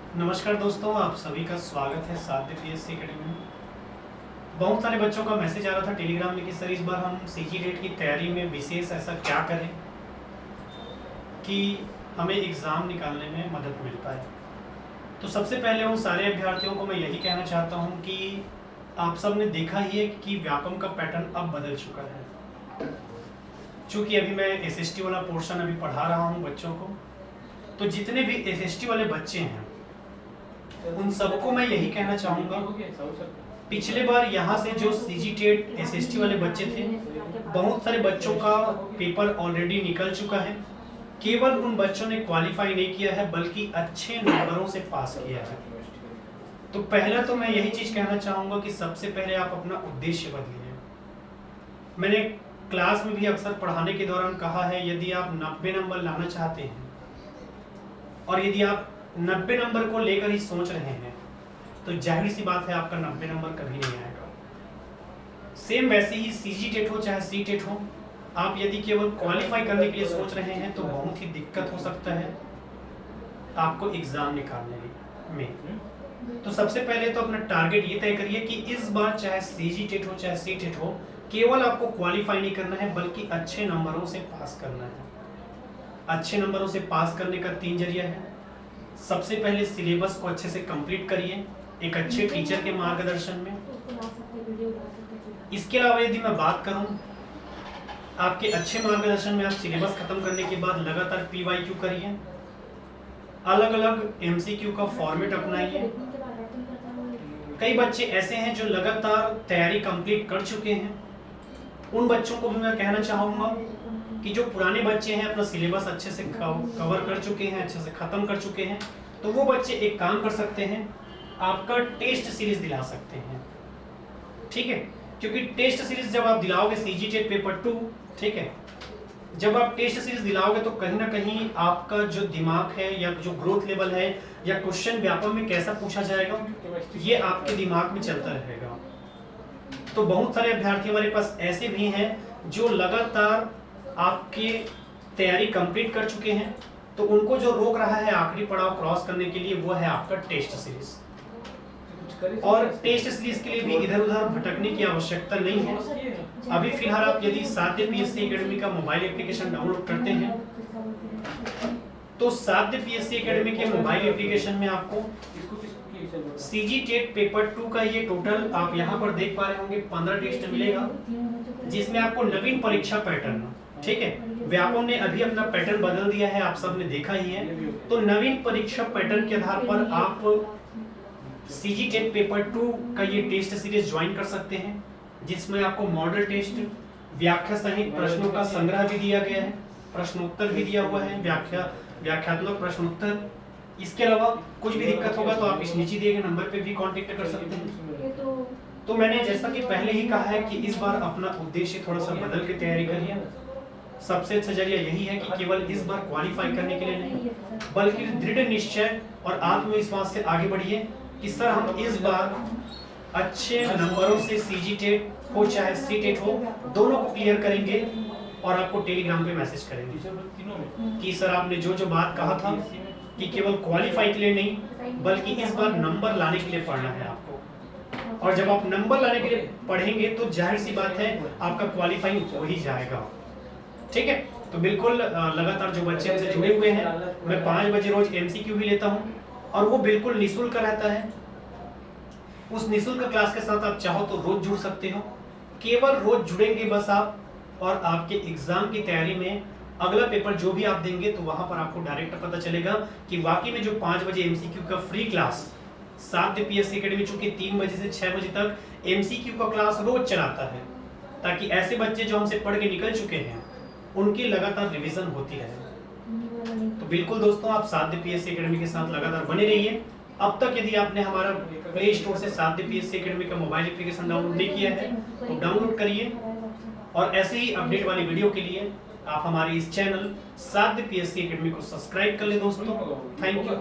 नमस्कार दोस्तों, आप सभी का स्वागत है साध्य पीएससी एकेडमी में। बहुत सारे बच्चों का मैसेज आ रहा था टेलीग्राम में कि सर इस बार हम सीजी टेट की तैयारी में विशेष ऐसा क्या करें कि हमें एग्ज़ाम निकालने में मदद मिल पाए। तो सबसे पहले उन सारे अभ्यर्थियों को मैं यही कहना चाहता हूँ कि आप सब ने देखा ही है कि व्यापम का पैटर्न अब बदल चुका है। चूँकि अभी मैं एसएसटी वाला पोर्शन अभी पढ़ा रहा हूँ बच्चों को, तो जितने भी एसएसटी वाले बच्चे हैं उन सबको मैं यही कहना चाहूँगा, पिछले बार यहाँ से जो सीजी टेट एसएसटी वाले बच्चे थे, बहुत सारे बच्चों का पेपर ऑलरेडी निकल चुका है। केवल उन बच्चों ने क्वालिफाई नहीं किया है बल्कि अच्छे नंबरों से पास किया है। तो पहला तो मैं यही चीज़ कहना चाहूँगा कि सबसे पहले आप अपना उद्देश्य बदलिए। मैंने क्लास में भी अक्सर पढ़ाने के दौरान कहा है, यदि आप 90 नंबर लाना चाहते हैं और यदि आप 90 नंबर को लेकर ही सोच रहे हैं तो जाहिर सी बात है आपका 90 नंबर कभी नहीं आएगा। सेम वैसे ही सीजी टेट हो चाहे सी टेट हो, आप यदि केवल क्वालिफाई करने के लिए सोच रहे हैं तो बहुत ही दिक्कत हो सकता है आपको एग्जाम निकालने में। तो सबसे पहले तो अपना टारगेट ये तय करिए कि इस बार चाहे सीजी टेट हो चाहे सी टेट हो, केवल आपको क्वालिफाई नहीं करना है बल्कि अच्छे नंबरों से पास करना है। अच्छे नंबरों से पास करने का 3 जरिया है। सबसे पहले सिलेबस को अच्छे से कंप्लीट करिए एक अच्छे टीचर के मार्गदर्शन में। इसके अलावा यदि मैं बात करूं, आपके अच्छे मार्गदर्शन में आप सिलेबस खत्म करने के बाद लगातार पीवाईक्यू करिए, अलग अलग एमसीक्यू का फॉर्मेट अपनाइए। कई बच्चे ऐसे हैं जो लगातार तैयारी कंप्लीट कर चुके हैं, उन बच्चों को भी मैं कहना चाहूँगा कि जो पुराने बच्चे हैं अपना सिलेबस अच्छे से कवर कर चुके हैं, अच्छे से ख़त्म कर चुके हैं, तो वो बच्चे एक काम कर सकते हैं, आपका टेस्ट सीरीज दिला सकते हैं। ठीक है, क्योंकि टेस्ट सीरीज जब आप दिलाओगे सीजी टेट पेपर 2, ठीक है, जब आप टेस्ट सीरीज दिलाओगे तो कहीं ना कहीं आपका जो दिमाग है या जो ग्रोथ लेवल है या क्वेश्चन व्यापम में कैसा पूछा जाएगा ये आपके दिमाग में चलता रहेगा। तो बहुत सारे अभ्यर्थी हमारे पास ऐसे भी हैं जो लगातार आपकी तैयारी कंप्लीट कर चुके हैं, तो उनको जो रोक रहा है आखिरी पड़ाव क्रॉस करने के लिए वो है आपका टेस्ट सीरीज। और टेस्ट सीरीज के लिए भी इधर उधर भटकने की आवश्यकता नहीं है। अभी फिलहाल आप यदि साध्य पीएससी एकेडमी का मोबाइल एप्लीकेशन डाउनलोड करते हैं तो साध्य पीएससी एकेडमी के मोबाइल एप्लीकेशन में आपको सीजी टेट पेपर 2 का ये टोटल आप यहाँ पर देख पा रहे होंगे 15 टेस्ट मिलेगा, जिसमें आपको नवीन परीक्षा पैटर्न, ठीक है, व्यापम ने अभी अपना पैटर्न बदल दिया है, आप सब ने देखा ही है। तो नवीन परीक्षा पैटर्न के आधार पर आप सीजी टेट पेपर 2 का ये टेस्ट सीरीज ज्वाइन कर सकते हैं, जिसमें आपको मॉडल टेस्ट, व्याख्या सहित प्रश्नों का संग्रह भी दिया गया है, प्रश्नोत्तर भी दिया हुआ है, व्याख्यात्मक प्रश्नोत्तर। इसके अलावा कुछ भी दिक्कत होगा तो आप इस नीचे दिए गए नंबर पे भी कांटेक्ट कर सकते हैं। तो मैंने जैसा कि पहले ही कहा है कि इस बार अपना उद्देश्य थोड़ा सा बदल के तैयारी करिए। सबसे अच्छा जरिया यही है कि केवल इस बार क्वालिफाई करने के लिए नहीं बल्कि दृढ़ निश्चय और आत्मविश्वास से आगे बढ़िए कि सर हम इस बार अच्छे नंबरों से सीजी टेट हो चाहे सी टेट हो दोनों को क्लियर करेंगे और आपको टेलीग्राम पे मैसेज करेंगे कि सर आपने जो जो बात कहा था कि केवल क्वालिफाई के लिए नहीं बल्कि इस बार नंबर लाने के लिए पढ़ना है आपको। और जब आप नंबर लाने के लिए पढ़ेंगे तो जाहिर सी बात है आपका क्वालिफाई हो ही जाएगा। ठीक है, तो बिल्कुल लगातार जो बच्चे हमसे जुड़े हुए हैं, मैं 5 बजे रोज एमसीक्यू भी लेता हूं और वो बिल्कुल निःशुल्क रहता है। उस निःशुल्क क्लास के साथ आप चाहो तो रोज जुड़ सकते हो। केवल रोज जुड़ेंगे बस आप, और आपके एग्जाम की तैयारी में अगला पेपर जो भी आप देंगे तो वहां पर आपको डायरेक्ट पता चलेगा कि वाकई में जो 5 बजे एमसीक्यू का फ्री क्लास साध्य पीएससी एकेडमी चूंकि 3 बजे से 6 बजे तक एमसीक्यू का क्लास रोज चलाता है, ताकि ऐसे बच्चे जो हमसे पढ़ के निकल चुके हैं उनकी लगातार रिवीजन होती रहे। तो बिल्कुल दोस्तों, आप साध्य पीएससी एकेडमी के साथ लगातार बने रहिए। अब तक यदि आपने हमारा प्ले स्टोर से साध्य पीएससी एकेडमी का मोबाइल एप्लीकेशन डाउनलोड नहीं किया है तो डाउनलोड करिए, और ऐसे ही अपडेट वाली वीडियो के लिए आप हमारे इस चैनल साध्य पीएससी एकेडमी को सब्सक्राइब कर ले दोस्तों। Thank you.